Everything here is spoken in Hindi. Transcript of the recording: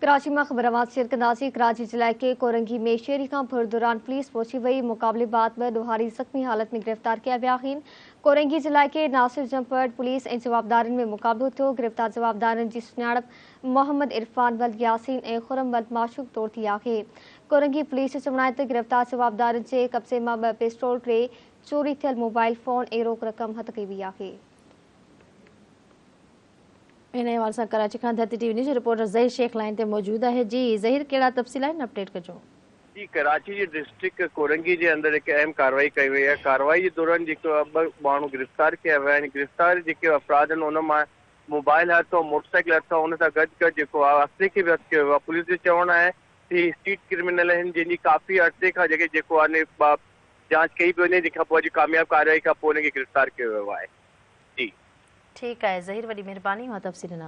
कराची में खबरवाद से कंदाजी कराची जिले के कोरंगी में शेरी का भर दौरान पुलिस पहुंची वही मुकाबलेबाद में दुहारी जख्मी हालत में गिरफ्तार किया व्याखीन कोरंगी जिले के नासिर जंपट पुलिस ऐं जवाबदारन में मुकाबलो थो। गिरफ्तार जवाबदारन की सुञाणप मोहम्मद इरफान वल्द यासीन ऐं खुरम वल्द माशूक तौर थी आहे। कोरंगी पुलिस चवण आहे त गिरफ्तार जवाबदारन के कब्जे में 2 पिस्टल, 3 चोरी थियल मोबाइल फोन ऐं रोक रक़म हथ कई वई आहे। इन हवाले से कराची का Dharti TV news reporter Zaheer Sheikh line ते मौजूद है। जी ज़हीर, कड़ा तफ़सील आहिनि, अपडेट कजो। जी, कराची जी डिस्ट्रिक्ट कोरंगी के अंदर एक अहम कार्रवाई कई वही है। कार्रवाई के दौरान जो मानू गिरफ्तार किया हुआ है। गिरफ्तार जो अफराद उनमें मोबाइल हथ और मोटरसाइकिल हथ उन गॾ जो असले के भी हथ किया हुआ। पुलिस जो चवण है कि स्ट्रीट क्रिमिनल हैं जिनकी काफ़ी अरसे का जांच कई भी वजे कामयाब कार्रवाई का गिरफ्तार किया हुआ है। जी ठीक है ज़हीर, वही मेहरबानी हुआ तफ़सील ना।